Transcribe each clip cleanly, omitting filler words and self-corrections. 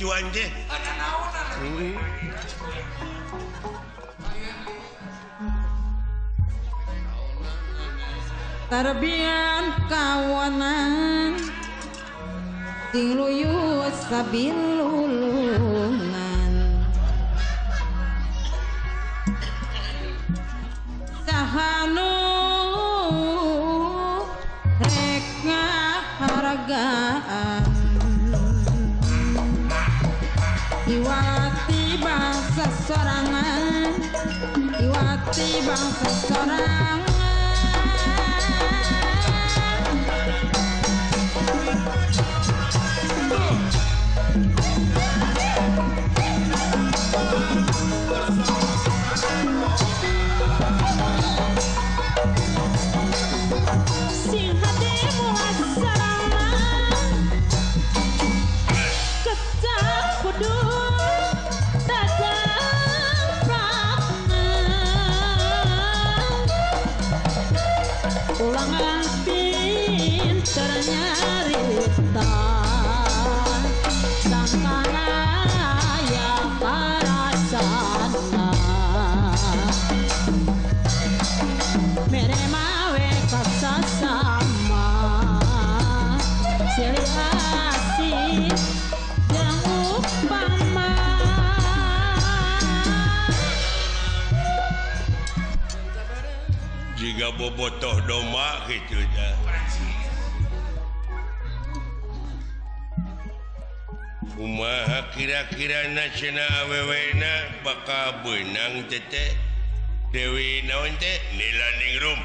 gituan deh. Tarbian kawanan ting luyus sabilulungan sahanu rek ngaharagaan iwati bangsa sorangan iwati bangsa sorangan sing hati muat sarangan kecak kudu dadang prangan ulangan pinter nyarita sangkana ya parasana mere mawe kasasama silih asih yang upama Jika bobotoh doma gitu ya. Kumaha kira-kira cina awewena bakal benang tete Dewi naon teh Nila Ningrum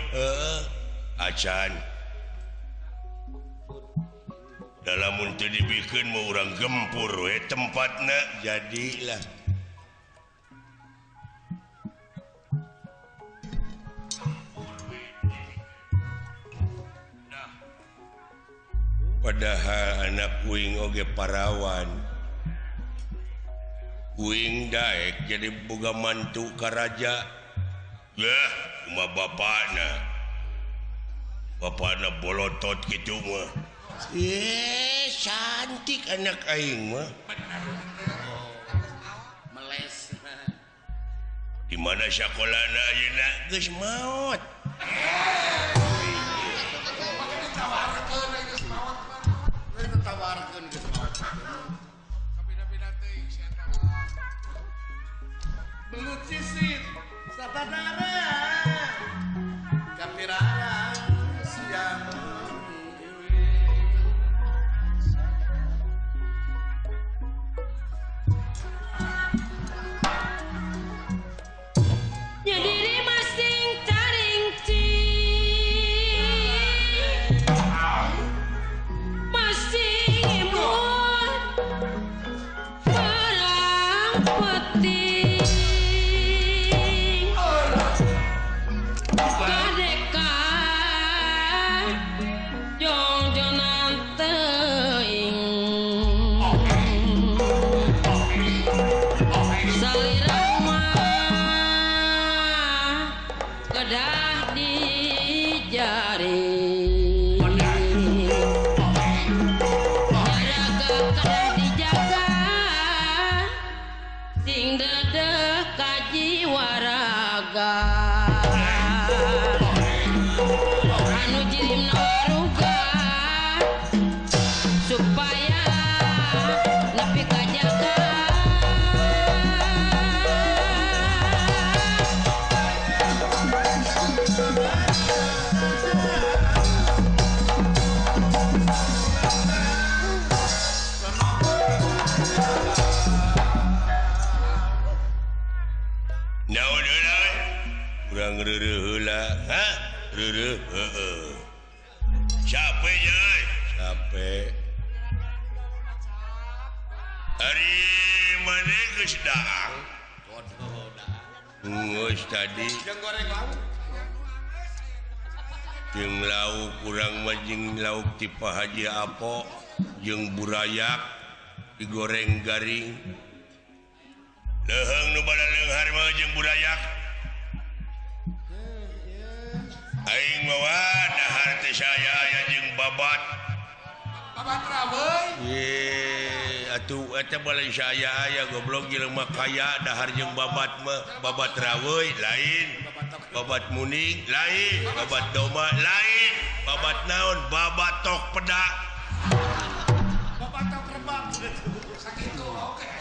acan dalam untuk dibikin mau orang gempur tempatnya jadilah padahal anak kuing oge parawan kuing daek jadi boga mantu karaja yah cuma bapakna bolotot gitu mah cantik anak aing mah meles di mana sakolana ayeuna geus maot belut sisit sapadara kapirara siang nyadiri masing taringci masing imun perang peti kadekan jongjonan teing salirama kedah di jari nyaraga kedah dijaga sing dedeh kaji waraga anu jirimna waruga supaya nepi kajaga naon heula urang reureuh heula reureuh capek ya capek hari mana geus daang geus tadi yang goreng lauk jeung lauk urang mah jeung lauk ti Pak Haji Apo jeung burayak digoreng garing leuheung nu bada leunghar mah jeung burayak aing mah dahar teh saya aya jeung babat babat raweuy ye atuh eta balik saya aya goblok jelema kaya dahar jeung babat mah babat raweuy lain babat muning lain babat doma lain babat naon babatok pedak babatok rebak sakitu oke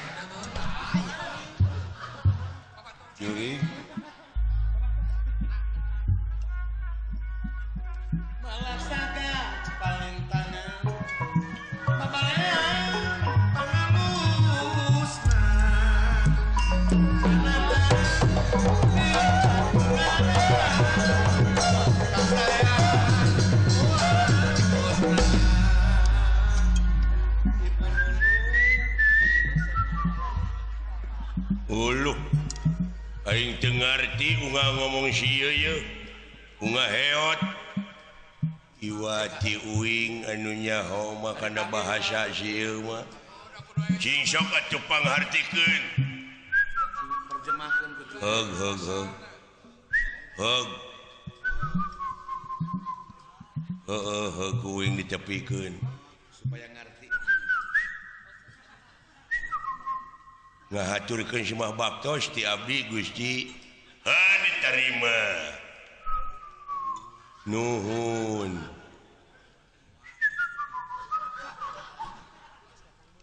curi malasaga palintana babalean pangalusna uluh aing teu ngarti ungah ngomong sieu ye ungah heot iwati uing anu nyaho mah kana bahasa sieu mah cing sok atuh panghartikeun terjemahkeun ku heug heug uing ditepikeun supaya ngarti ngahaturkeun simah baktos ti abdi Gusti ditarima nuhun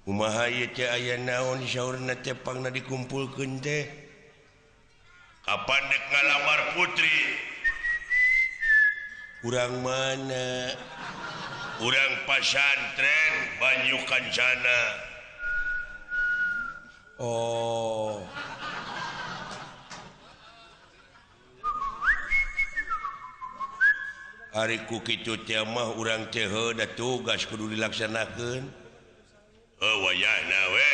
kumaha ieu teh aya naon saurna teh pangna dikumpulkeun teh kapan dek ngalamar putri urang mana urang pasantren Banyu Kancana oh hari ku kitu teh mah urang teh da tugas kudu dilaksanakeun wayahna we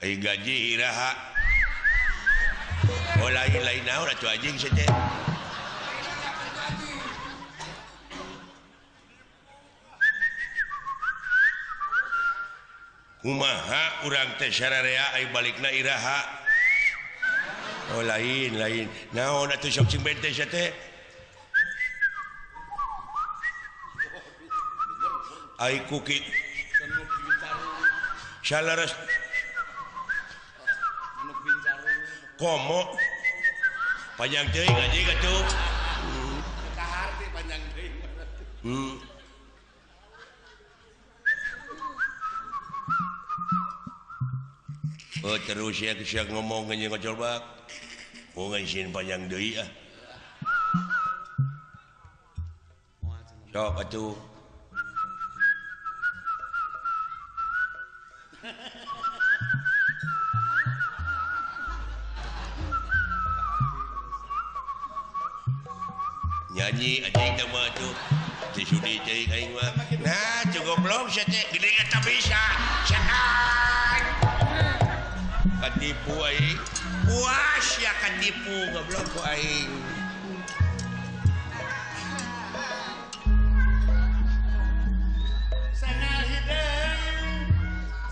ai gaji iraha lain naon atuh anjing teh kumaha urang teh sararea ai balikna iraha lain naon atuh sok cing bente sia teh ai kuki salaras komo panjang teuing anjing atuh kahar teh panjang teuing terus ya siang ngomong ngeunyeun ngocol bak mau ngeusin panjang deui sok atuh nyanyi anjing teh mah tuh disudi teuing aing mah nah cukup belum sia teh gede eta bisa setan katipu aing puas ya katipu goblok ku aing sangal hideung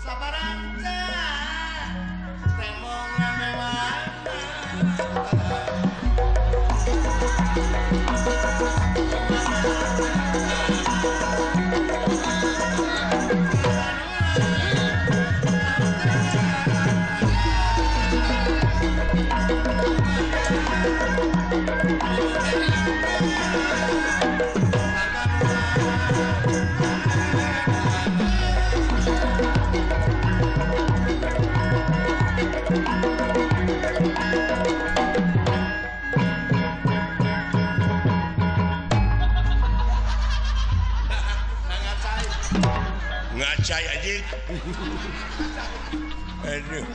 sabaranca temong ngamewana ngacai anjing aduh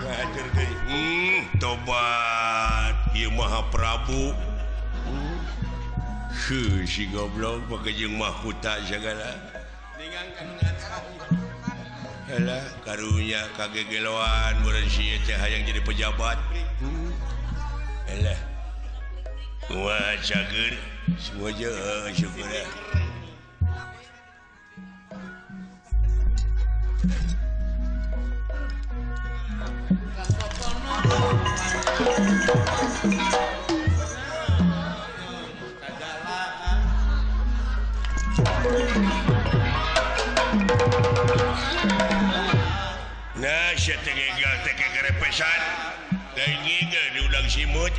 ngahatur deui tobat ieu Maha Prabu si goblok pake jeung mahkota segala ningang kanu ngacai alah karunya kagegeloan meureun si teh hayang jadi pejabat alah kumaha cager semua je syukur ya Kajalaan kerepesan diudang simut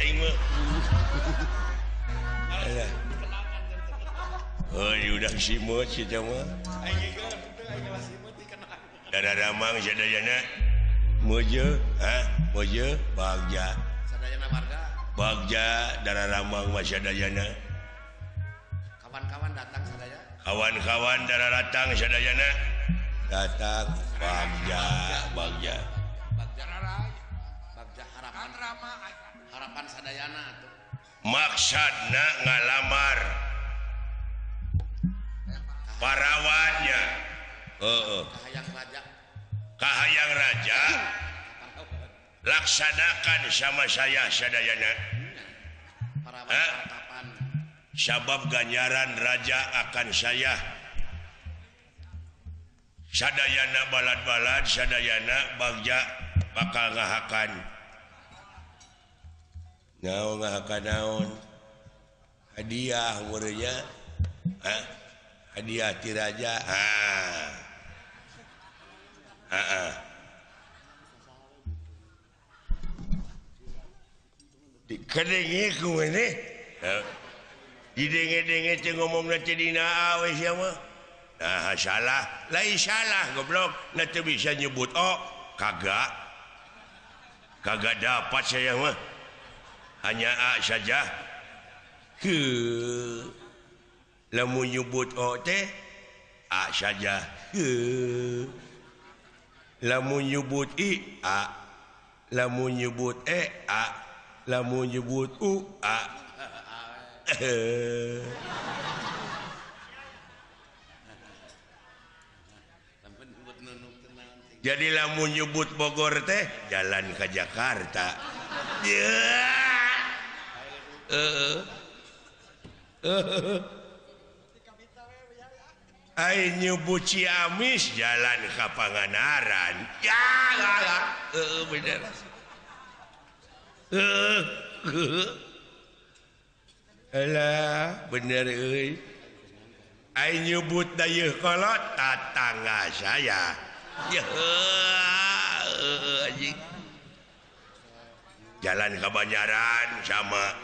udang simut Ramang Bagja darah Ramang Masyadayana kawan-kawan datang sadaya kawan-kawan darah datang Sadayana datang Bagja Bagja harapan sadayana tuh maksudna ngalamar parawannya kahayang raja laksanakan sama saya Sadayana kapan sabab ganjaran raja akan saya Sadayana balad-balad Sadayana Bagja bakal ngahakan naon hadiah umurnya hadiah ti raja dikendengi ku ini didenge-denge ngomong nanti dina awe siapa salah lain salah goblok nanti bisa nyebut kagak dapat saya mah hanya saja lamun nyebut teh saja lamun nyebut lamun nyebut lamun nyebut jadi lamun nyebut Bogor teh jalan ke Jakarta ai nyebut Ciamis jalan ke Pangandaran bener alah bener euy ai nyebut dayeuh kolot tatangga saya anjing jalan ke Banjaran sama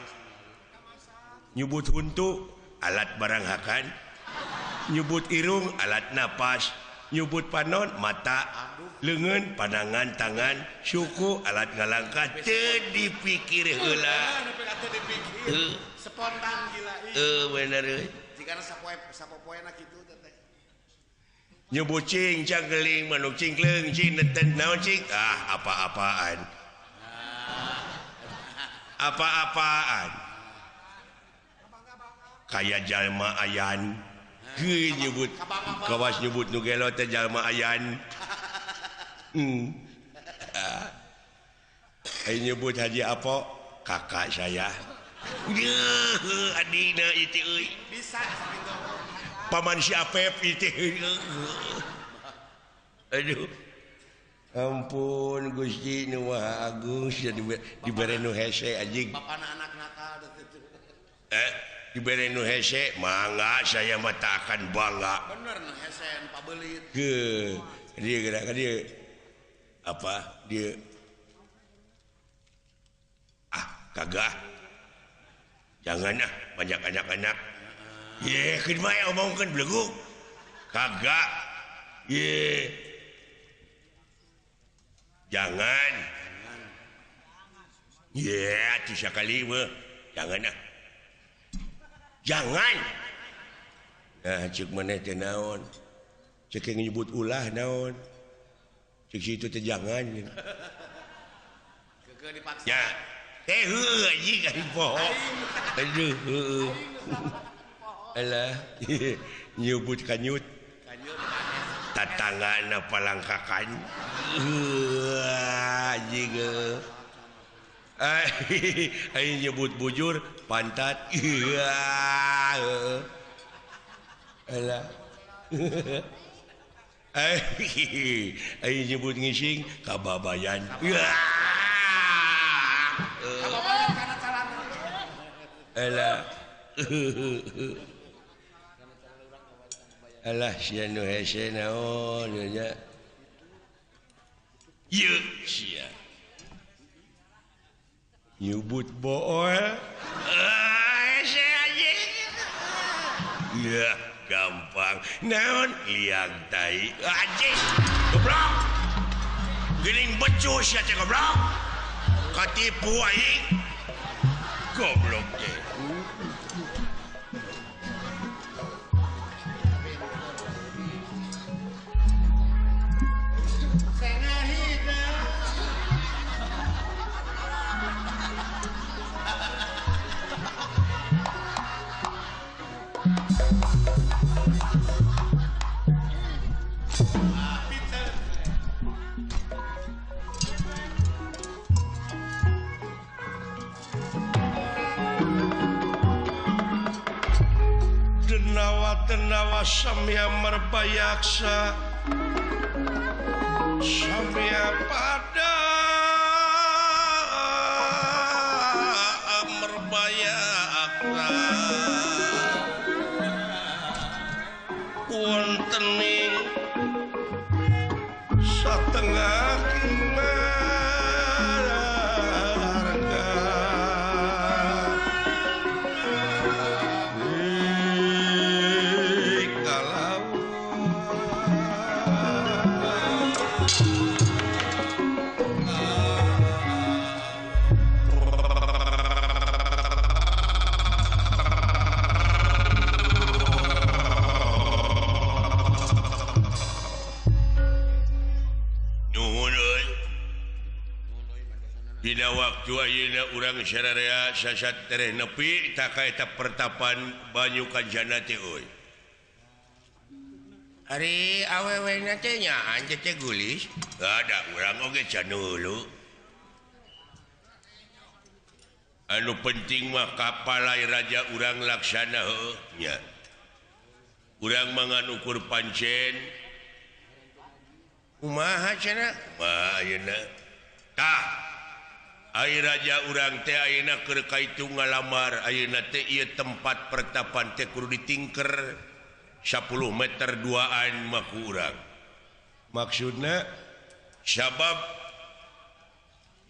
nyebut huntu alat barang hakan nyebut irung alat napas nyebut panon mata leungeun pandangan tangan suku alat ngalangkah teu dipikir heula spontan gila bener euy jika sapopoena kitu teh nyebut cing canggeling manuk cingkleung cing neten naon cing apa-apaan kayak jalma ayan nyebut kawas nyebut nu gelo teh jalma ayan nyebut Haji Apo kakak saya adina itu euy bisa gitu paman si Apep itu aduh ampun Gusti nu Maha Agung dibere nu hese anjing bapana anak nakal itu dibere nu hese mangga saya mata akan bangga bener nu hesen pabelit dia gerak dia apa dia kagak jangan banyak anak-anak kan mah omongkeun belegu kagak jangan itu sekali mah jangan jangan cek maneh teh naon cek nyebut ulah naon cek situ teh jangan keke dipaksa ya anjing ari poho aduh alah nyebut kanyut tatanggana palangkakan anjing ai nyebut bujur pantat alah ai nyebut ngising kababayan kababayan kana calana alah alah sia nu hese naon nya Yuk, sia. Nyubut bool. Saya aja. Ya, gampang. Naon liang tai. Anjing. Goblok. Gening becus ya, goblok. Katipu aing. Goblok teh. Denawa samya merbayaksa samya pada merbayaksa wontening satengah dina waktu ayeuna urang sararea sasat tereh nepi tak kaeta pertapan banyu kanjana teh euy. Ari awewe na teh nyaan teh gulis. Ada urang oge can heulu. Anu penting mah kapalai raja urang laksana heuh nya. Urang mangan ukur pancen. Kumaha cenah? Kumaha ayeuna? Tah Ai raja urang teh ayeuna keur kaitu ngalamar ayeuna teh ieu tempat pertapan teh kudu ditingker 10 meter duaan mah ku urang. Maksudna sabab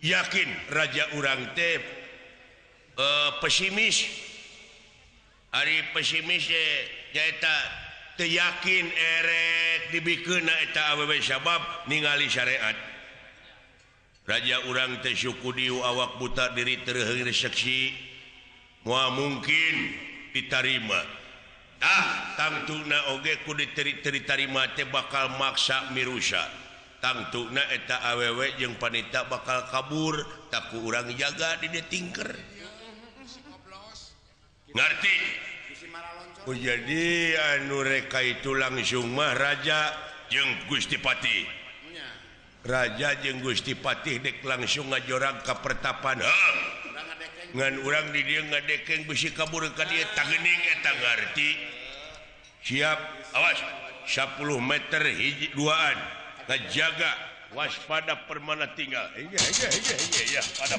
yakin raja urang teh pesimis. Ari pesimis nyaeta teu yakin erek dibikeunna eta awewe sabab ningali syariat. Raja urang teh suku diu awak buta diri terheung reseksi moal mungkin ditarima. Tangtuna oge ku ditarima teh bakal maksa mirusa. Tangtuna eta awewe jeung panita bakal kabur tak ku urang jaga di dieu tingker. Ngarti? Oh, jadi anu reka itu langsung mah raja jeung Gusti Patih. Raja jeung Gusti Patih dek langsung ngajorang ka pertapan. Ngan urang di dieu ngadekeng bisi kabur ka dieu tageuning eta ngarti. Siap, awas 10 meter hiji duaan. Ngajaga waspada permana tinggal. Iya, pada.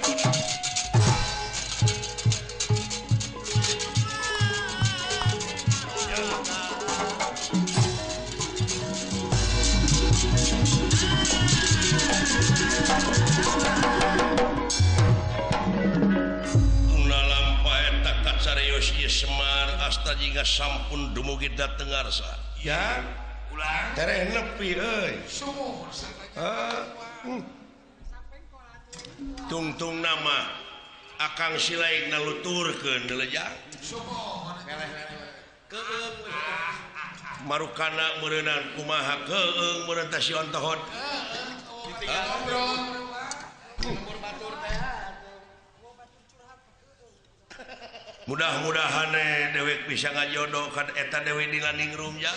Semar asta jika sampun dumugi dateng ngarsa. Ya, tereh nepi euy. Tungtung nama Akang Silaing naluturkeun leujang. Keung marukana meureunnan kumaha keung meureun teh sion tohot. Mudah-mudahan dewek bisa ngajodoh kan eta dewe di ningrum ya.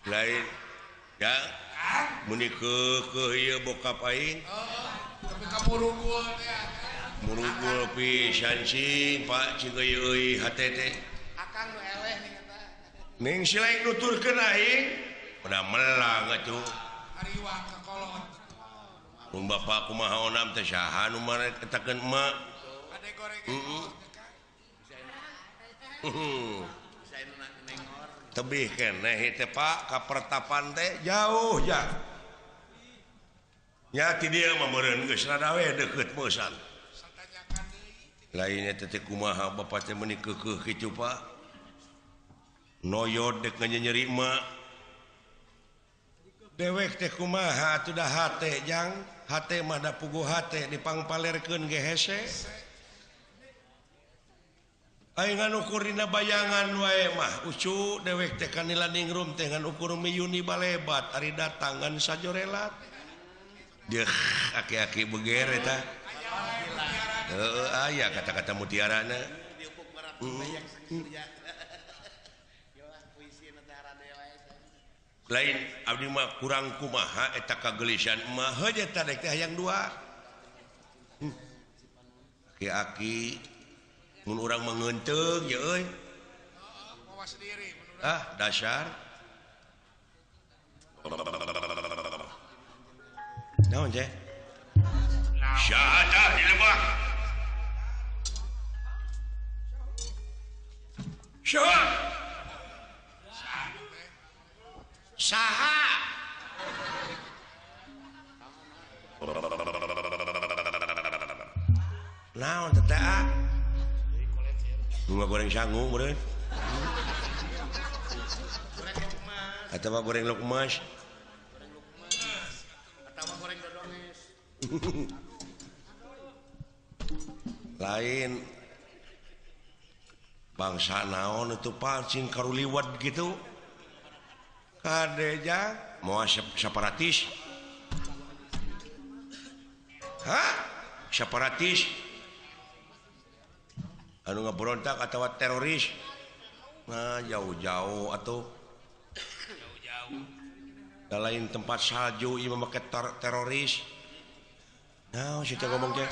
Lain ya muni ke ieu bokap aing. Tapi kamurugul teh. Murugul pisan cing Pak cing euy hatete. Akang nu eleh ning eta. Ning Silaing nuturkeun aing udah melang atuh. Hariwang ka kolot. Mun bapak kumaha onam teh saha nu marek katakeun emak. Ade goreng. tebih keneh teh Pak ka pertapan teh jauh ya. Nya ti dia mah meureun geus rada we deukeut meusan. Lainnya teh kumaha bapak teh meuni keukeuh kitu Pak. Noyod dek nyeri mah. Dewek teh kumaha atuh dah hate jang, hate mah da puguh hate dipangpalerkeun ge hese. Aing ngan ukur dina bayangan wae mah ucu dewek teh ka ningrum teh ngan ukur miyuni balebat ari datangan sajorelat. Deuh aki-aki beger eta. Heeh aya kata-kata mutiarana. Diupuk berat bayang sakieu. Gila puisi negara dewa eta. Lain abdi mah kurang kumaha eta kagelisan mah heuh eta dek teh hayang dua. Aki-aki mun urang mengeunteung ya euy. Ah, dasar. Naon teh? Syahadah di lembah. Syah. Saha. Naon teh teh? Bunga goreng sangu meureun. Atawa goreng lukmas. Atawa goreng dodonges. Lain bangsa naon itu Pak cing karuliwat gitu. Kadeja moal separatis. Hah? Separatis. Anu ngaberontak atau teroris. Nah, jauh-jauh atuh. Jauh-jauh. Da lain tempat salju ieu make teroris. Nah, situ ngomong teh.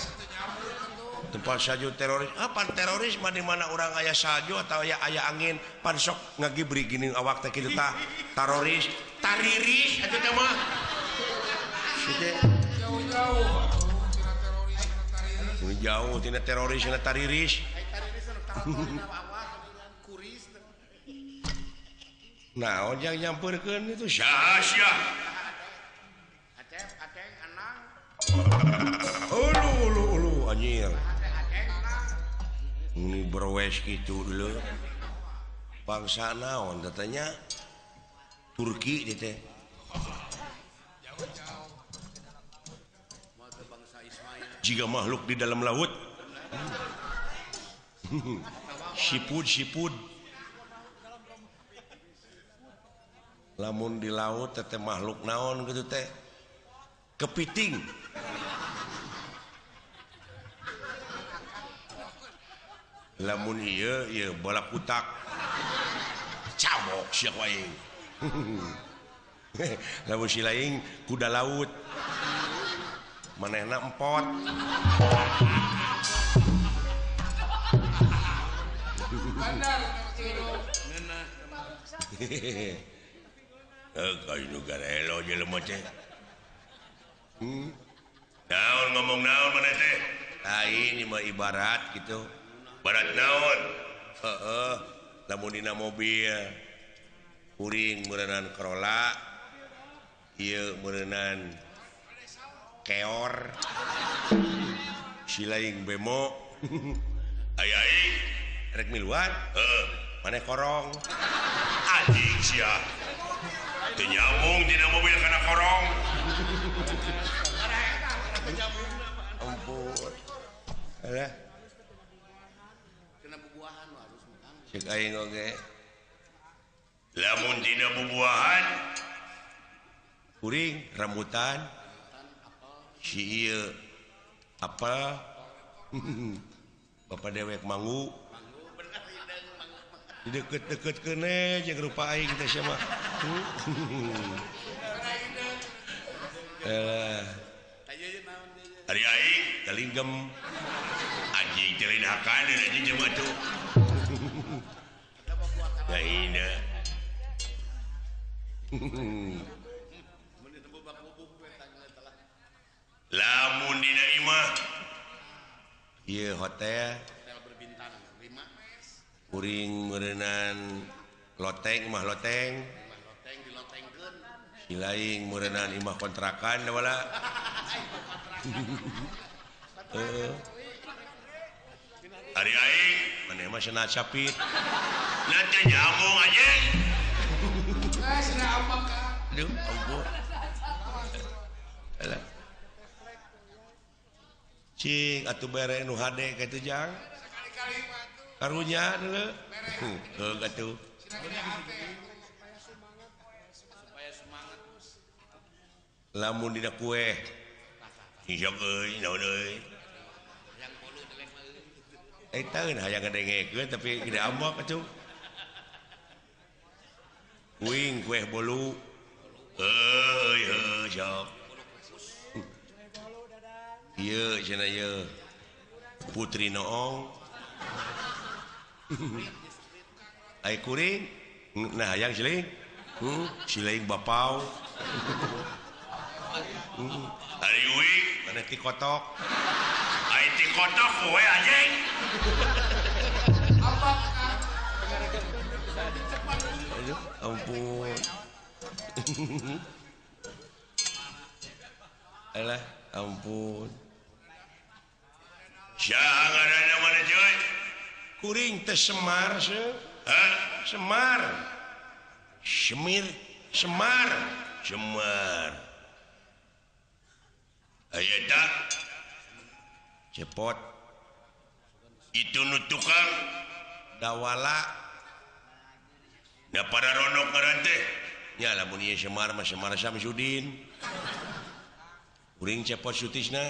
Tempat salju teroris. Apa teroris mah di mana orang aya salju atau aya angin pan sok ngagibri gini awak teh kitu tah. Teroris, tariris atuh teh mah. Situ jauh-jauh. Jauh tina teroris tina tariris. Nah, ojang nyamperkeun itu syah. Aceng anang. Ulu anjir. Ini berwes gitu dulu. Bangsa naon katanya Turki dia teh. Jika makhluk di dalam laut. Sipud. Lamun di laut teh makhluk naon gitu teh. Kepiting. Lamun ieu bola kutak. Cabok sia wae. Lamun si lain kuda laut. Manehna empot. Kayu negara elo jelema teh. Naon ngomong naon maneh teh? Lain mah ibarat gitu. Barat naon? Heeh. Lamun dina mobil kuring meureunnan Corolla. Ieu meureunnan Keor. Si lain bemo. Aya aing rek miluan? Heeh. Maneh korong. Anjing sia. Teu nyambung dina mobil kana korong. Ampun. Alah. Kena bubuahan harus makan. Cek aing oge. Lamun dina bubuahan kuring rambutan si ieu apel Bapak dewek mangu di deket-deket kene jeung rupa aing teh sia mah. Ari aing kalinggem anjing teh lain hakan anjing jeung atuh. Ya ina. Lamun dina imah ieu hotel Hotel berbintang 5. kuring meureunnan loteng mah loteng loteng dilotengkeun. silaing meureunaan imah kontrakan da wala ari aing maneh mah cenah capit nanti nyambung anjing Sudah apa kan? aduh ampun alah cing atuh bere nu hade ka teu jang Sekali-kali mah tuh. karunya deuleu atuh Supaya semangat. lamun dina kue sok euy naon euy Yang bolu deleng mah. eta hayang ngadengekeun tapi gede ambok atuh kuing kue bolu heuh sok ieu cenah ieu putri noong ai kuring nah hayang siling siling bapau hari uing mana ti kotok ai ti kotok kowe anjing aduh ampun alah ampun jangan ada mana coy kuring teh semar semar semir semar semar aya tak cepot itu nu tukang dawala da pada ronok ngaran teh nya lamun ieu semar mah semar Samsudin kuring cepot sutisna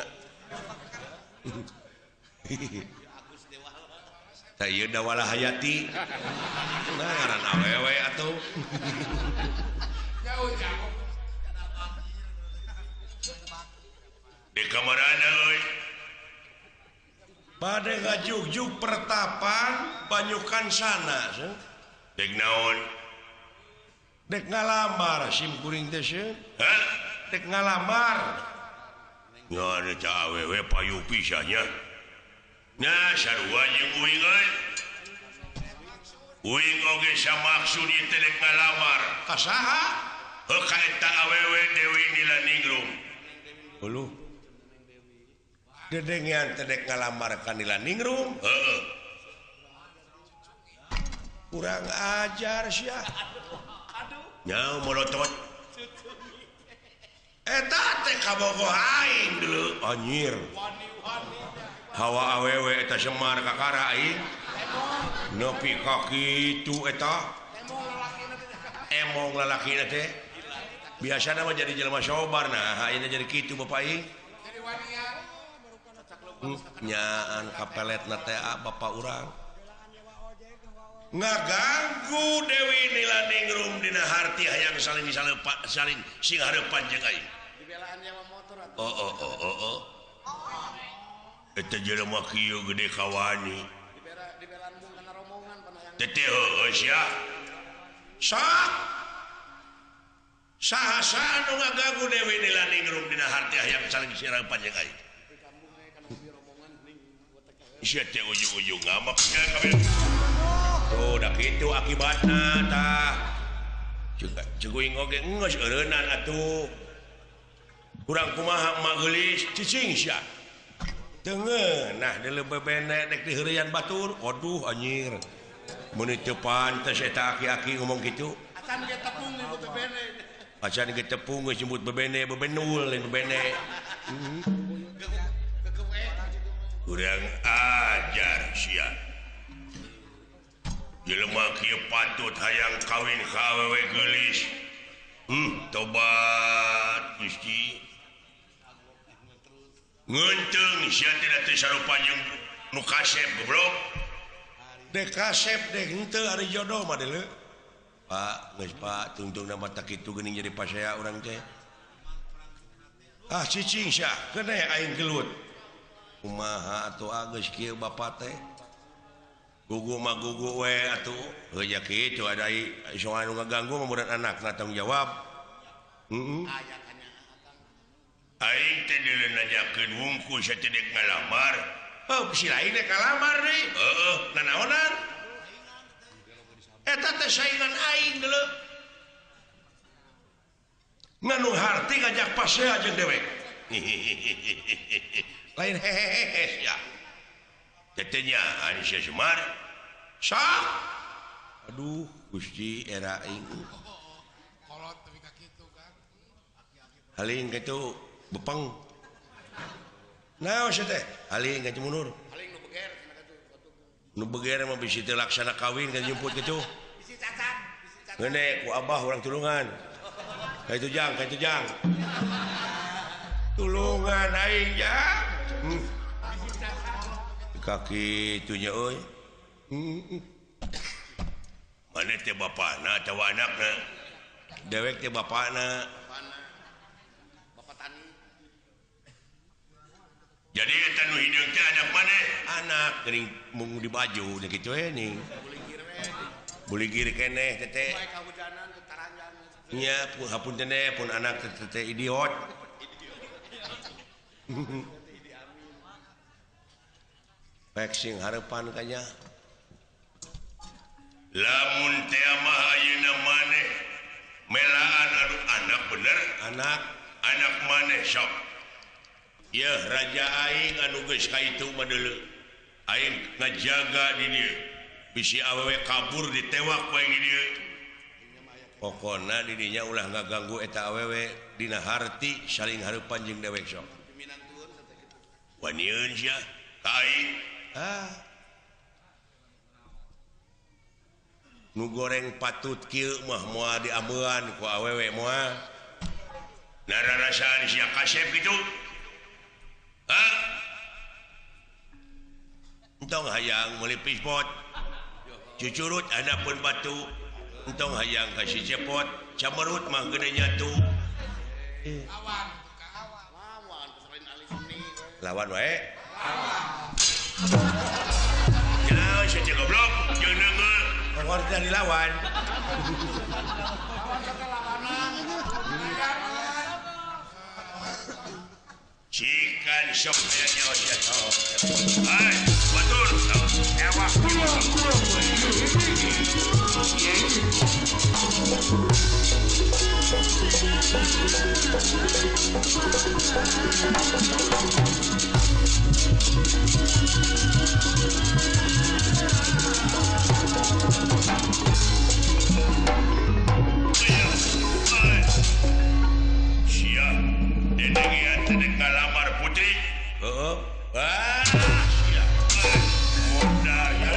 tak iya dawala hayati nah ngaran awewe atuh Jauh. di kamarana euy pada ngajugjug pertapan banyukan sana dek naon dek ngalamar sim kuring teh dek ngalamar ngana ca awewe payu pisahnya nya sarua jeung uing euy uing oge samaksud ieu teh dek ngalamar ka saha heuh ka eta awewe Dewi Nilaningrum uluh dedengian teh dek ngalamar ka Nilaningrum heeh kurang ajar sia nya molotot eta teh kabogoh aing dulu anjir hawa awewe eta Semar kakara aing nepi ka kitu eta emong lalakina teh biasana mah jadi jelema sobar nah ayeuna jadi kitu bapak aing nyaan kapeletna teh bapak urang ngaganggu Dewi Nilaningrum dina harti hayang saling sing hareupan jeung aing Dibelaan nyawa motor atuh. oh eta jelema kieu gede kawani Dibelaan mung kana romongan panayang. teteh heuh sia saha nu ngaganggu Dewi Nilaningrum dina harti hayang saling sireupan jeung aing sia teh ujung-ujung ngamaknya kabeh tuh dah kitu akibatna tah ceguing oge geus eureunnan atuh kurang kumaha magelis cicing sia teungeun nah deuleu bebene dek diheureuyan batur aduh anjir mun teu pantes eta aki-aki ngomong kitu Acan ge tepung nyebut bebene. acan ge tepung geus nyebut bebene bebenul lain bebene kurang ajar sia jelema kieu patut hayang kawin ka awewe geulis tobat Gusti ngeunteung sia tidak teu sarupa jeung nu kasep goblok dek kasep dek henteu ari jodoh mah deuleu Pak geus Pak tungtungna mata kitu geuning jadi pasea urang teh cicing sia keun aing gelut kumaha atuh geus kieu bapak teh gugu mah gugu we atuh heuh ya kitu ada soal nu ngaganggu mah anakna tanggung jawab Aya tanya aing teh deuleu nanyakeun wungkul sa teh dek ngalamar si lain dek ngalamar deui heeh nanaonan eta teh saingan aing deuleu nganu harti ngajak pasea jeung dewek lain hehehe ya tetenya Aisyah Semar sah aduh Gusti era aing kolot tapi ka kitu kan haling kitu bepeng naon sia teh haling ka mundur paling nu beger cenah katu nu beger mah bisi teu laksana kawin kan jemput kitu bisi cacat ngene ku abah urang tulungan ka itu jang tulungan aing jang kaki itunya euy mana teh bapana atau anakna dewek teh bapana bapak tani jadi eta nu hideung teh anak mana anak geuning mung di baju nya kitu ning buligir keneh teteh bae kahujanan taranjang nya hapun teh pun anak teteh idiot Pexing harapan kanya lamun teh mah ayeuna maneh melaan anu anak bener anak maneh sok ya raja aing anu geus kaitu mah deuleu aing ngajaga di dieu bisi awewe kabur ditewak wae di dieu pokona di dinya ulah ngaganggu eta awewe dina harti saling hareupan jeung dewek sok minantueun teh kitu wanieun sia ka aing nu goreng patut kieu mah moal diambeun ku awewe moal nararasaan sia kasep kitu entong hayang meuli pispot cucurut anapeun batu entong hayang kasih cepot camerut mah gede nyatu lawan selain ahli seni lawan wae ya saya goblok jeung deungeur pokoknya dilawan cikan sok aya nyawa sia hai batur ewah sia dedengian teh kalamar putri heeh sia modal ya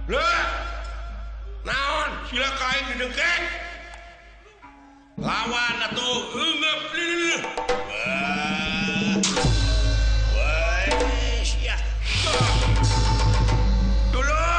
lah naon sila kain didengkeng lawan atuh eungeup wah sia tolong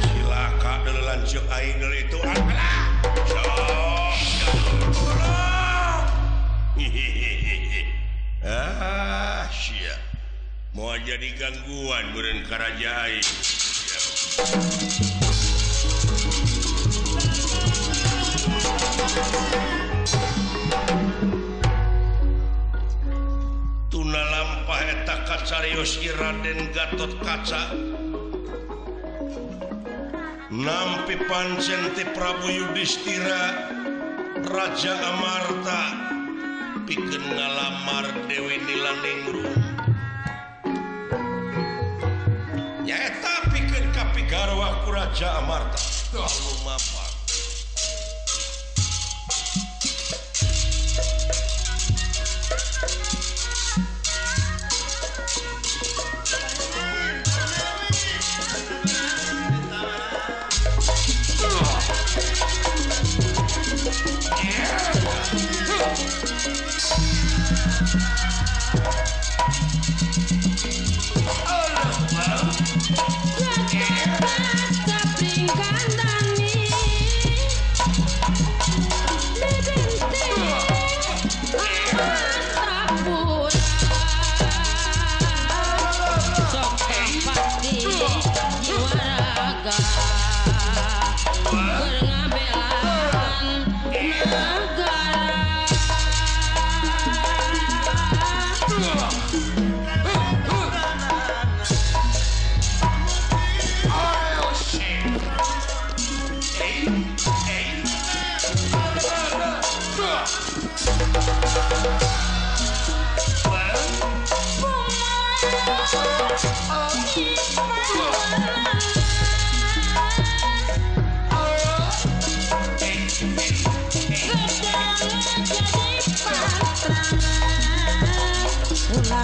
silaka deulelan ceuk aing deul itu alah sia mau jadi gangguan beureun karaja aing tuna lampah eta kacarios Raden Gatot Kaca nampi pancen ti Prabu Yudhistira Raja Amarta pikeun ngalamar Dewi Nilaningrum nyaeta pikeun kapigarwa ku Raja Amarta lumampah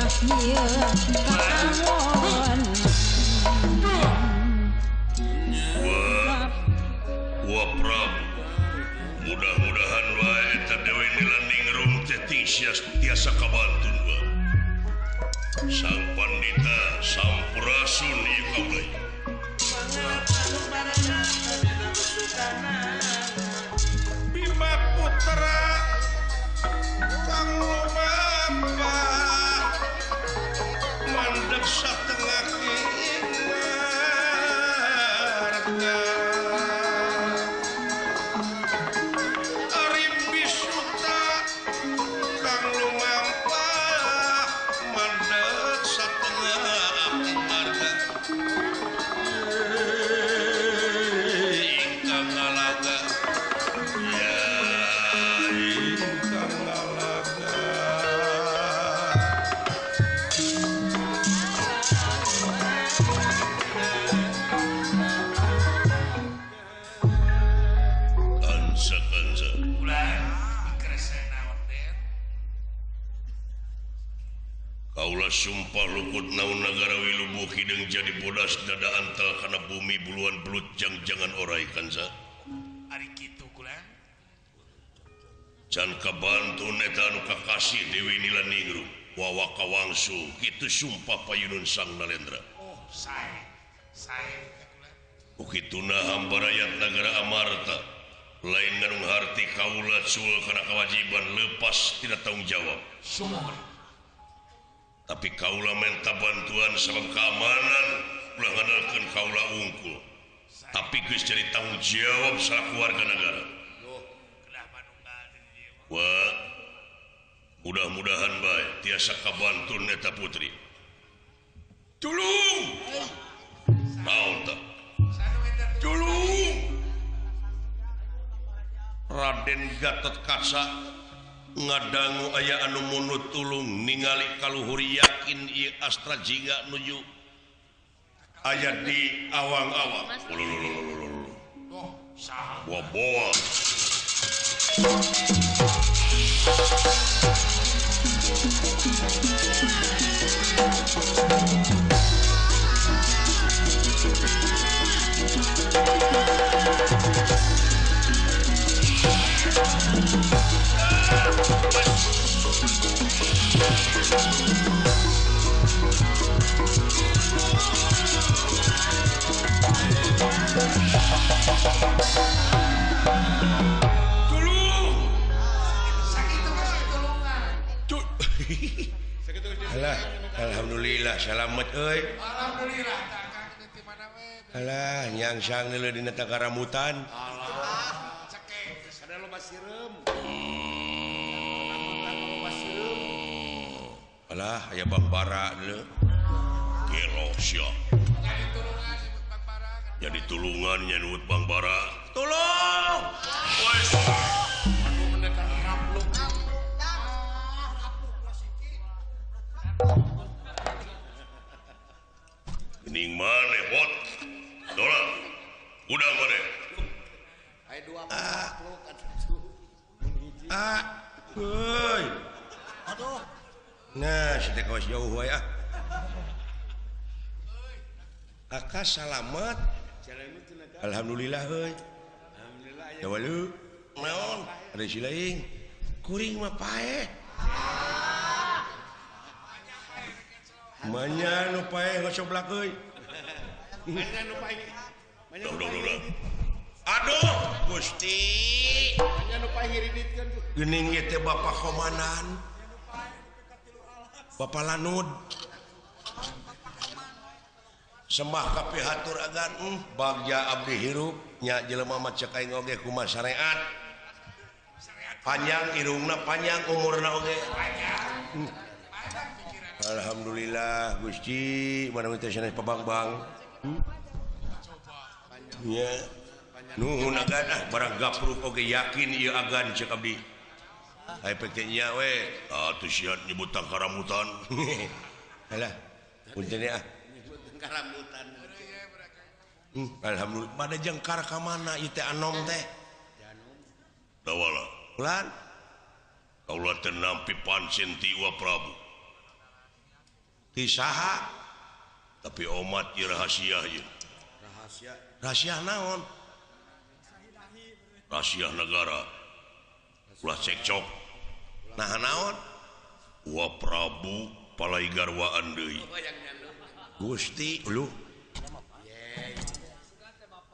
ieu kakawon Wah Prabu mudah-mudahan wae eta Dewi Nilanding Rum teh tiasa kabantun wa Sang Pandita Sampurasun ieu kaula Bima Putra Kang Lumamba mandeg satengah warga Ari Bisuta Kang Lumamba mandeg satengah warga ingkang ngalaga ya ingkang ngalaga kansa Kaulah sumpah lukut naun negara wilubuh hidung jadi bodas dada antal karena bumi buluan belut jangan orai kansa Ari kitu kulang. can kabantu neta anu kakasih Dewi Nilandingru wawa kawangsu kitu sumpah payunun sang Nalendra Oh, sae kulang. ukituna hamba rakyat negara Amarta lain nganung harti kaulah sul karena kewajiban lepas tidak tanggung jawab Sumur. tapi kaulah minta bantuan sebab keamanan ulah ngandalkeun kaulah unggul tapi geus jadi tanggung jawab selaku warga negara Kedah manunggal di dieu. wah mudah-mudahan bae tiasa kabantun eta putri tulung naon tah Sanu eta tulung Raden Gatot Kaca ngadangu aya anu munut tulung ningali kaluhur yakin ieu astra jingga nuju aya di awang-awang ulululululul Oh, saha. boa-boa tulung Sakitu kasih tulungan. alah alhamdulillah selamat euy Alhamdulillah takang di mana we. alah nyangsang neuleuh dina takaramutan Cekek. Ada lo basirem. alah aya Bang Bara deuleu gelo sia Nyari tulungan nyebut Bang Bara. jadi tulungan nyanyut Bang Bara tolong wes Aduh menekan rapluk. gening maneh bot dola udah maneh Ayo dua rapluk atuh. heuy Aduh. nah situ kawas jauh wae Aka salamet Jalan itu naga. alhamdulillah heuy Alhamdulillah ya. dawalu naon ada silaing kuring mah paeh manya nu paeh ngocoblak euy Mana nu paing? Mana nu paing? Duh. Aduh, Gusti. Mana nu paing hiriditkeun tuh. Geuning ieu teh Bapak Komandan. Bapak Lanud. Sembah ka pihatur agan bagja abdi hirup nya jelema mah cek aing oge kumaha syariat. Panjang irungna panjang umurna oge. Alhamdulillah Gusti, mana teh sanes pabang-bang. Ya. Nuhun agan barang gapruk oge yakin ieu agan cek abdi. Ai pekenya we, atuh siat nyebut karamutan. Alah, punten ya. Karamutan. Alhamdulillah, pada jengkar ka mana ieu teh anom teh? Dawala. Ulan. Kaula teh nampi pancen ti Wa Prabu. Isaha tapi umat rahasia rahasia naon rahasia negara ulah cekcok nah naon wa Prabu palai garwaan deui Gusti lu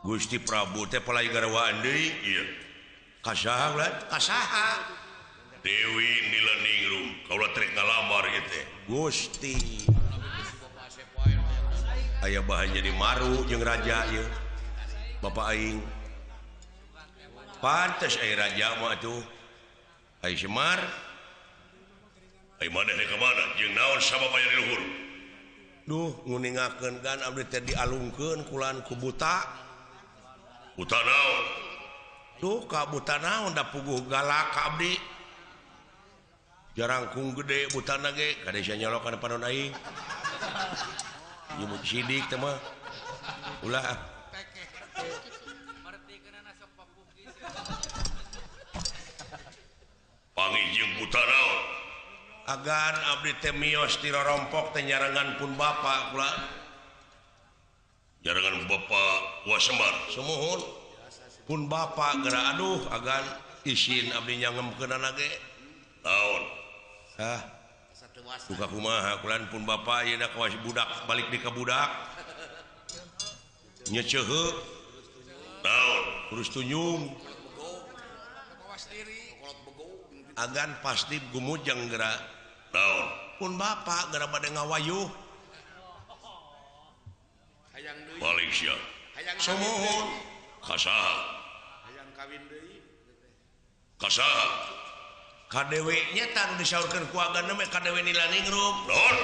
Gusti Prabu teh palai garwaan deui ieu kasaha Dewi Nilaningrum kaula trek ngalamar ieu teh Gusti aya bahan jadi maru jeung raja ieu Bapak aing pantes aya raja mah atuh ai Semar ai maneh ka mana jeung naon sabab aya di luhur duh nguningakeun kan abdi teh dialungkeun kulan ku buta naon duh ka buta naon da puguh galak ka abdi jarangkung gede butana ge kade sia nyolok kana panon aing nyebut sidik teh mah ulah panggih jeung buta naon agan abdi teh miyos ti rorompok teh nyarangan pun bapa kula nyarangan bapa wa Semar sumuhun pun bapa geura aduh agan isin abdi nyanggemkeun ge naon duka kumaha kulan pun bapa ieu da kawas budak balik di ka budak nyeceuheu naon terus tunyung agan pasti gumujang geura naon pun bapa geura bade ngawayuh hayang deui balik sia sumuhun kasaha hayang kawin deui kasaha kadewe nyata nu disaurkeun ku agan mah kadewe Nilaningrum naon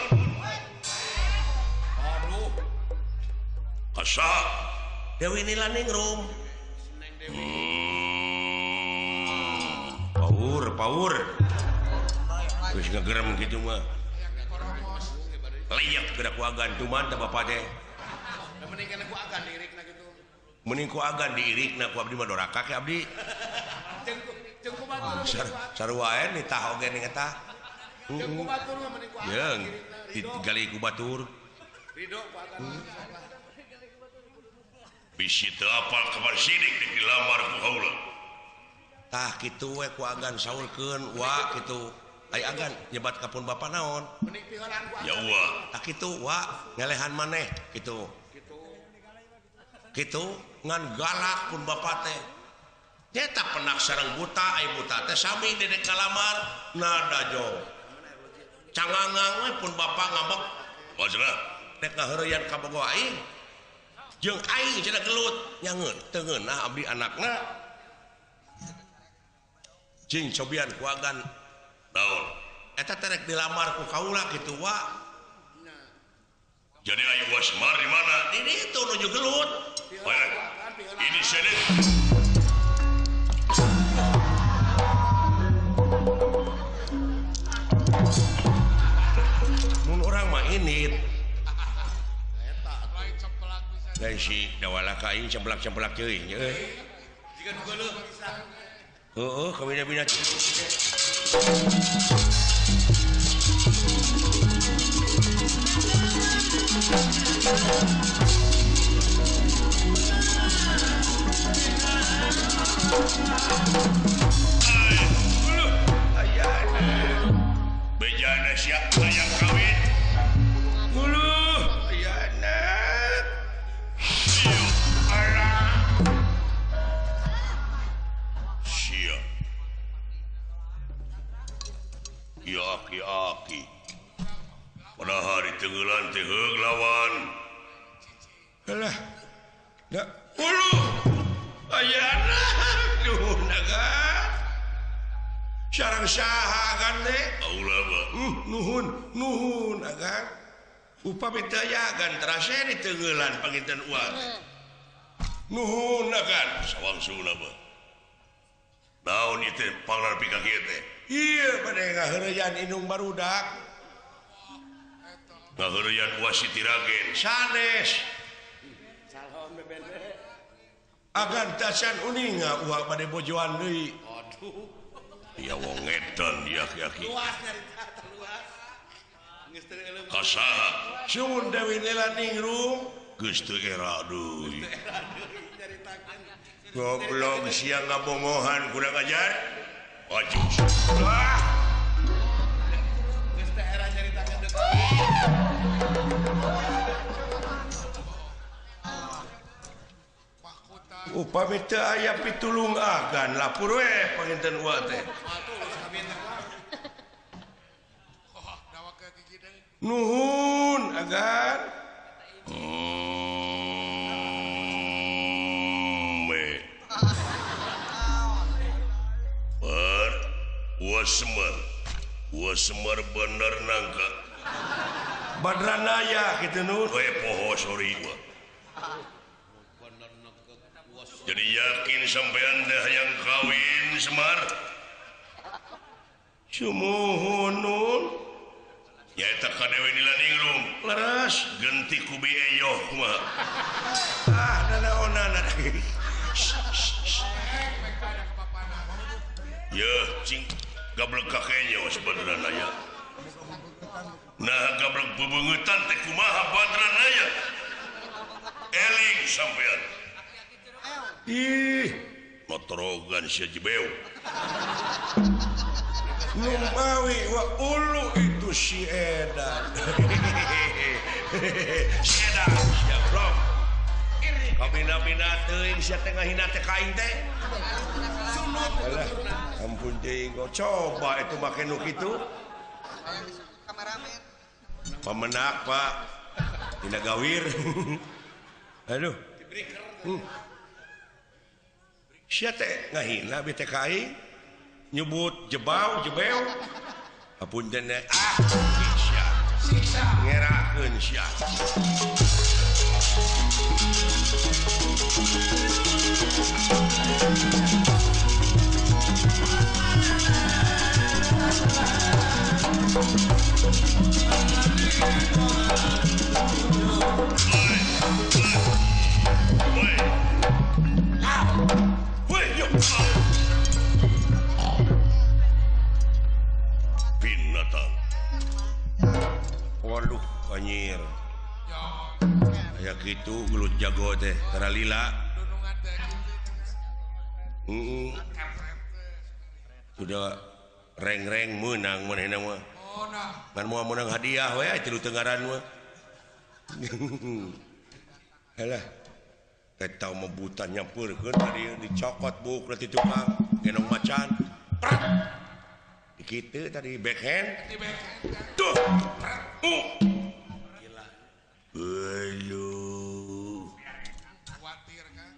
aduh kasaha Dewi Nilaningrum Power geus ngagerem kitu mah layak geura ku agan tuman teh bapa teh mending kana ku agan diirikna kitu mending ku agan diirikna ku abdi mah doraka ke abdi jeung ku batur sarua ae nitah oge ning eta jeung ku batur mah mending ku agan jeung digali ku batur ridho ku agan bisi teu apal kabar sidik dilamar ku haula tah kitu we ku agan saulkeun wa kitu ai agan nyebat ka pun bapa naon mending piholan ku ya wa tah kitu wa ngelehan maneh kitu ngan galak pun bapa teh nyata penak sareng buta ai buta teh sami dedek kalamar nada jong cangangang we pun bapa ngambek wajna dek ngaheureuyan ka bogo aing jeung aing cenah gelut nyangeun teu ngeunah abdi anakna jeung cobian ku agan naon eta teh rek dilamar ku kaula kitu wa jadi ayu Semar di mana di ditu nuju gelut ini sedih mun orang mah ini dari si dawala kain cemplak-cemplak ceuing euy jika nu geuleuh heueuh kabina-bina bejana siap hayang kawin muluh ayana siap ala siap ya aki-aki pada hari tenggelan teh heug lawan alah da muluh ayana duh naga sareng saha kan teh aula ba nuhun agan upami teu yagan terase di teungeulan panginten uang nuhun agan sawangsuna ba naon ieu teh pangarep ka kieu teh ieu bade ngaheureuyan indung barudak ngaheureuyan wasit Ragen sanes salhon bebende agan tasan uninga uang bade bojoan deui aduh ya wong edan ya aki-aki luas nyarita luas Geus teu euleum. kasaha sun Dewi Nela ningrum geus teu era deui Caritakeun. goblok siang ngabongohan kurang ajar wajib Geus teu era caritakeun deuk. upami teu aya pitulung agan lapur we panginten ua teh Tulus kabin teh. nuhun agan me bar wasemar bener nangka badranaya kitu nu we poho sorry gua jadi yakin sampean teh yang kawin Semar sumuhun nun nyaeta ka Dewi Nila ningrum leres genti ku Bieyoh mah nanaonan ya cing gablek kakenya sebenarnya ya nah gablek bebeungutan teh kumaha badranaya eling sampean ih motorogan sia jebeu numawi wa ulu itu si edan si edan siap bro kabina-bina teuing sia teh ngahina teh kaing teh alah ampun teuing kok coba itu make nu kitu pamenak Pak dina gawir aduh sia teh ngahina bete kaing nyebut jebau jebeu apunten siksa ngerakeun sia binatang waduh anjir aya kitu gelut jago teh tara lila sudah reng-reng menang manehna mah ngan moal menang hadiah we tilu tenggaran mah alah eta mah buta nyampeurkeun tadi dicokot buk ti tukang genong macan kitu tadi backhand tuh gila aduh khawatir kan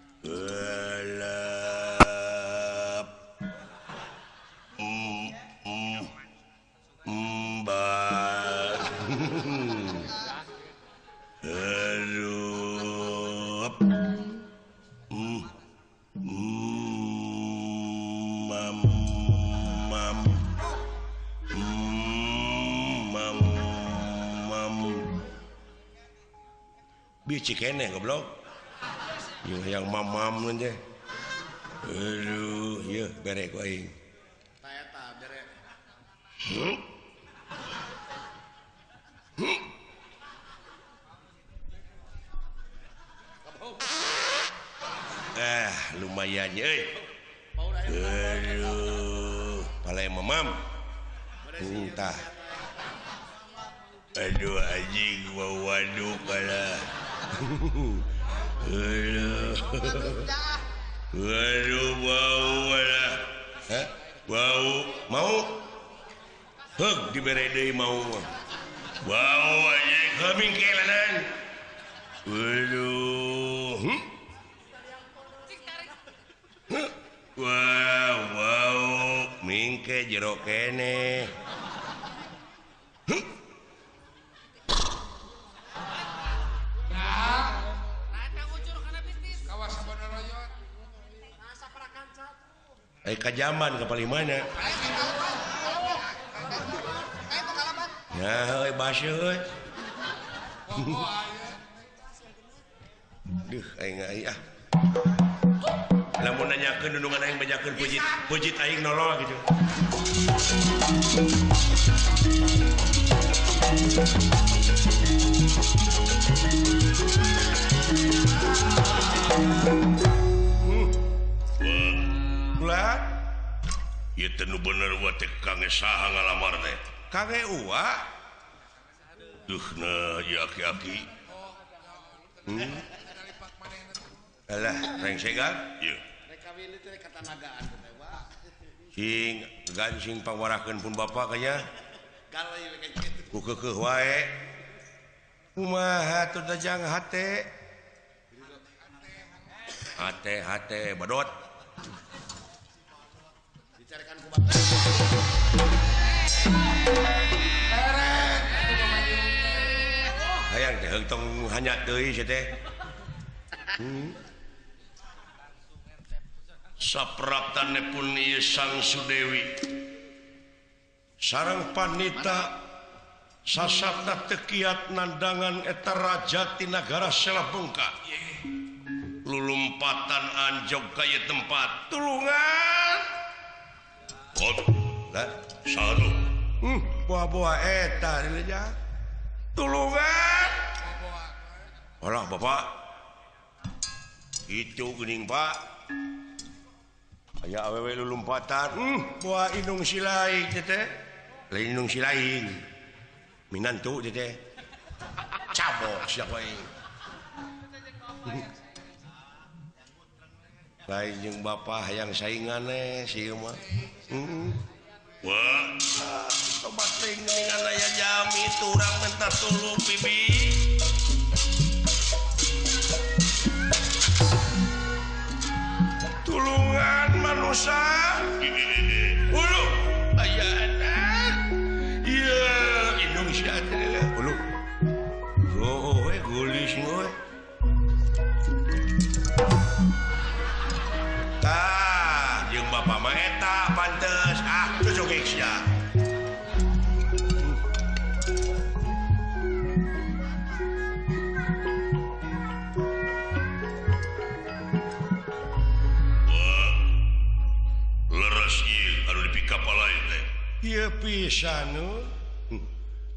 gelap mbak aduh bicik keneh goblok yang mamam nanti aduh iya bere ku aing Eta bere. lumayan euy aduh palai mamam entah aduh anjing mau waduk kalah aduh bau lah bau mau heg dibere deui mau bau anjing kemingkelanan aduh wow mingke jero kene kajaman ke paling mana ya bahasa euy duh aing ah lamun nanyakeun nunungan aing banyakeun pujit aing nolong gitu Ulah Ieu teh nu bener wa teh Kang saha ngalamar teh. Kang Ewa Duhna ieu aki-aki. alah rengsegan Ieu. Rek kawin itu rek katanagaan teh, Pak. sing gansing pangwarakeun pun bapa kanya Kalau ieu kayak gitu. ku keukeuh wae kumaha teu dajang hate hate badot Dicarikan ku bapak. hayang teh heung hanyat deui sia teh Sapraptanepun ieu Sang Sudewi. sareng panita sasabda teu kiat nandangan eta raja ti nagara Selabungka Lulumpatan anjog ka ieu tempat. tulungan Kot lah satu. buah-buah eta dileja tulungan olah bapak itu geuning pak aya awewe lulumpatan buah indung silaing teh lain indung silaing minantu teh cabok siapa ini lain jeung bapak hayang saingane si ieu mah Wah, coba tinggal aya jami turang minta tulung bibi tulungan manusia ulu aya anak iya indung si ade ulu we gulis we tah jeung bapak mah eta pantes cocok sia leres ieu anu dipika palai teh. ieu pisan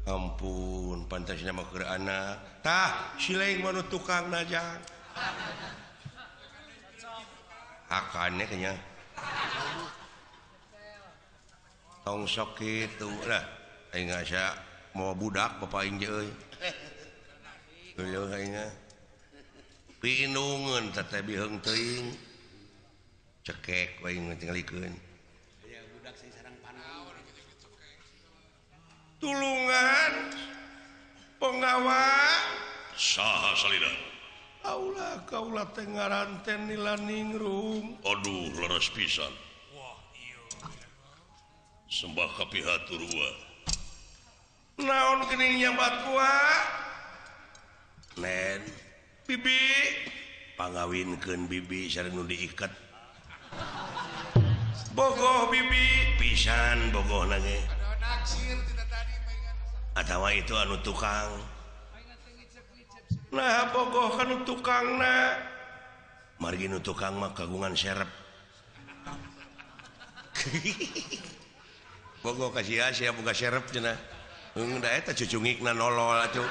ampun pantasna mah keur anak tah silaing mah nu tukang najang akane kenya tong sok kitu lah aing asa mau budak bapak aing je euy geuleuh aing pinungeun teh biheung teuing cekek we aing tingalikeun Ya budak sing sareng panon. tulungan pengawa Saha salida? kaula teh ngaranten nila ningrum Aduh, leres pisan. Sembah ka pihaturua. naon geuning nyabat gua nen bibi pangawinkeun bibi sareng nu diiket bogoh bibi pisan bogohna ge atawa itu anu tukang nah bogoh anu tukangna margi nu tukang mah kagungan serep bogoh ka sia sia boga serep cenah da eta cucungikna nolol atuh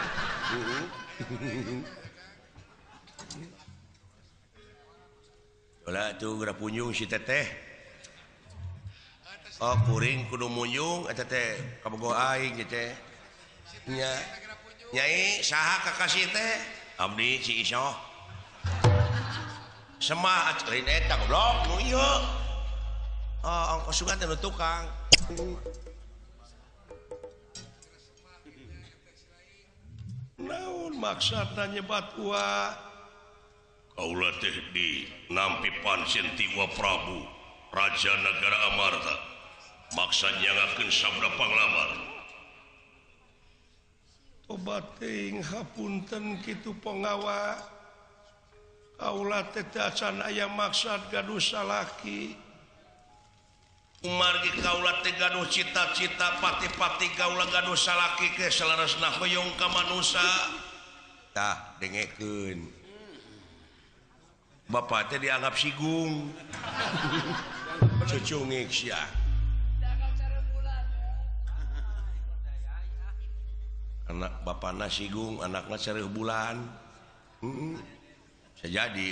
Olah tuh geura punjung si teteh oh kuring kudu munjung eta teh kabogo aing teh nya nyai saha kakasih teh abdi si Isoh semah lain eta goblok nu ieu oh ongkos sungat nu tukang naon maksudna nyebat wa Kaula teh di nampi pansien Tiwa Prabu, Raja Negara Amarta. Maksa nyangakeun sabda panglamar. tobat teuing hapunten kitu pengawa kaula teh acan aya maksud gaduh salaki Umargi kaula teh gaduh cita-cita pati-pati kaula gaduh salaki ke salarasna hoyong ka manusia. tah dengekeun bapak teh dianggap sigung cucungik sia anak bapak nasigung anaknya 1000 bulan sejadi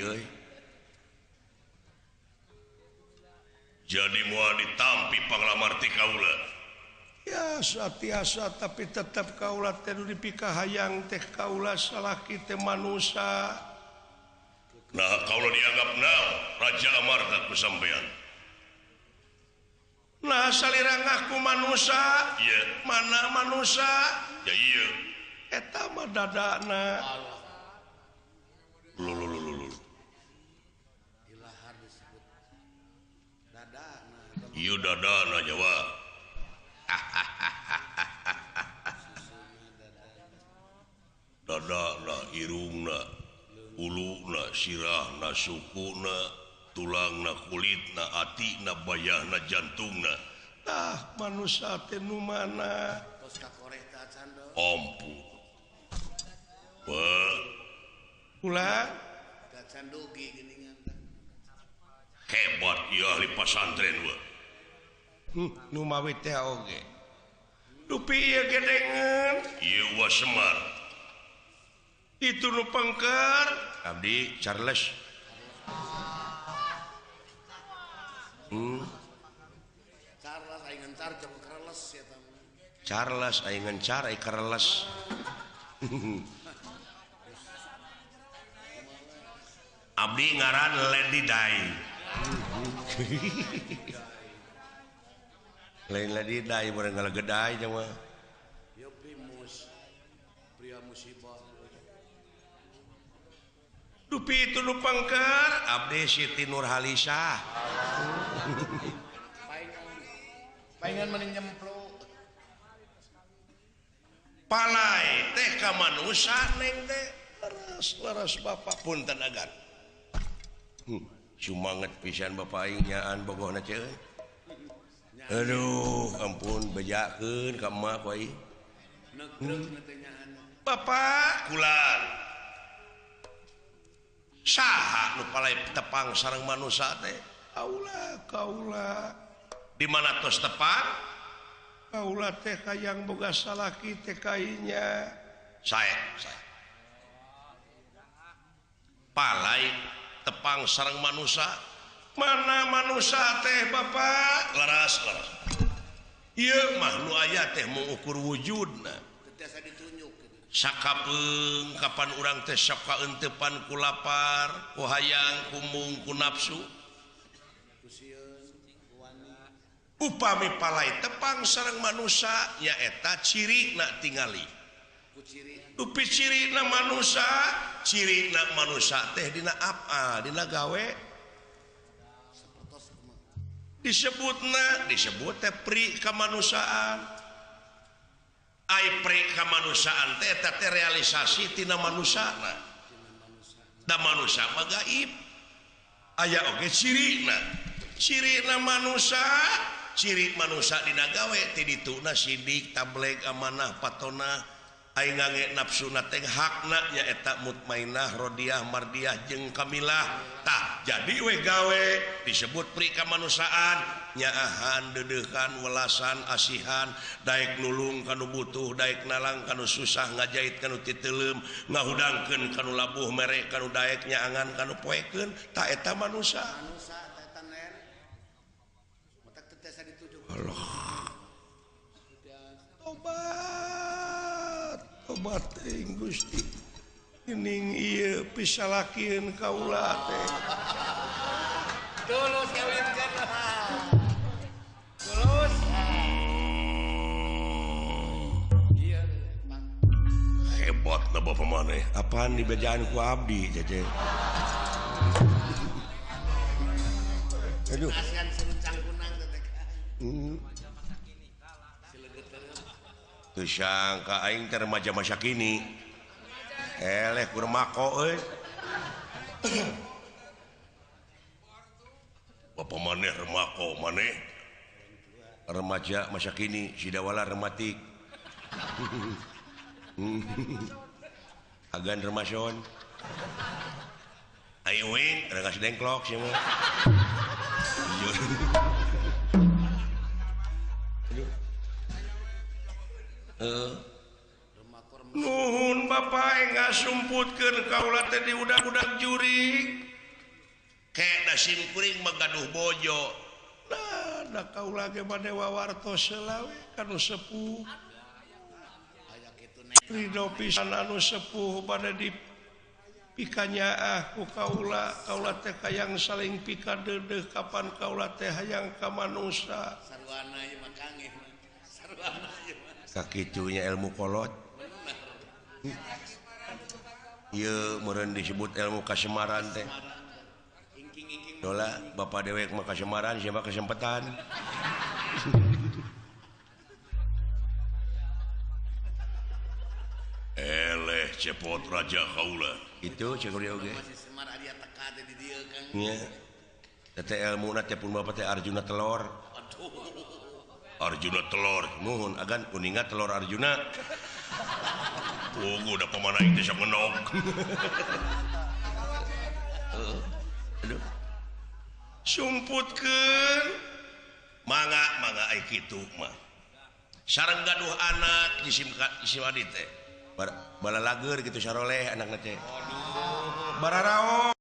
jadi moal ditampi panglamar ti kaula ya tiasa tapi tetap kaula teh dipika hayang teh kaula salaki teh manusia nah kaula dianggap naon Raja Amarta ku sampean nah salira ngaku manusia iya mana manusia ya iya eta mah dadana lulu ilahar disebut dadana iya dadana Jawa dadana irungna uluna sirahna sukuna tulangna kulitna atina bayahna jantungna nah manusia teh nu mana tos ka koreh teh cando ampun wah ulah ka candugi geuningan hebat ieu ahli pasantren wah nu mawi teh oge dupi ieu gedengan ieu wah Semar itu nu pengker abdi Charles Charles aing ngencar jeung kereles ya tamu Charles aing ngencar ai kereles abdi ngaran Lady Dai lain Lady Dai bareng ngalegedai mah yo primus pria musibah dupi itu nu pengker abdi Siti Nurhalisah paingan mending nyemplo palai teh ka manusia neng teh laras bapak punten agan sumanget pisan bapak aing nyaan bogohna ceu aduh ampun bejakeun ka emak ku aing negreg teh nyaan bapak kulan saha nu palai tepang sareng manusia teh kaula di mana tos tepang kaula teh hayang boga salaki teh kainya saya palai tepang sareng manusia mana manusia teh bapak laras ieu mah nu aya teh mengukur wujudna tiasa ditunjuk gitu. sakapeung kapan urang teh sok kaentepan ku lapar ku hayang ku mung ku nafsu Kusieun wani upami palai tepang sareng manusia nyaeta cirina tingali ku ciri dupi cirina manusia cirina manusia teh dina apa dina gawe sapertos kumaha disebut teh pri kamanusiaan ai pri kamanusiaan teh eta teh realisasi tina manusiana da manusia mah gaib aya oge cirina manusia ciri manusia dina gawe ti dituna sidik tableg amanah patona aing ngange nafsuna teh hakna nyaeta mutmainah rodiah mardiyah jeung kamilah tah jadi we gawe disebut pri kamanusiaan nyaahan dedeuhan welasan asihan daek nulung kanu butuh daek nalang kanu susah ngajait kanu titeulem ngahudangkeun kanu labuh mere kanu daek nyaangan kanu poekeun tah eta manusia manusia teh tanen matak teh tiasa ditujuk Allah tobat teuing Gusti geuning ieu pisalakeun kaula teh tulus kawinkeun tulus iya Pak hebat na bapak maneh apaan dibejaan ku abdi cece aduh asian seruncang kunang teh teu sangka aing teh remaja masa kini eleh ku remako euy bapak maneh remako maneh remaja masa kini sidawala rematik agan remason ayo wing ada kasih dengklok sih mah Nuhun Bapak ngasumputkeun kaula teh di udak-udak juri. Kayak simkuring magaduh bojo. Nah, da kaula ge bade wawartos selawe kanu sepuh. Aya kitu nek. Ridho pisan anu sepuh bade dipikanya ku kaula teh kayang saling pikadeudeuh kapan kaula teh hayang ka manusa. Sarwana ieu mah kangeh. Sarwana ieu mah. Sakitunya ilmu kolot. Ieu meureun disebut ilmu kasemaran teh. Ingking-ingking Dola Bapak dewek mah kasemaran siapa kesempatan. Eleh cepot raja kaula. Itu cek dia oge. masih semar aya teka teh di dieu Kang. Nya. Teh ilmuna teh pun Bapak teh Arjuna telor. Aduh. Arjuna telor. Nuhun agan kuninga telur Arjuna. Oh, gua udah pemanaing desa ngenok. Aduh. Sumputkeun. Mangga ai kitu mah. Sareng gaduh anak isim adi teh. Bala lager gitu saroleh anakna teh. Bararao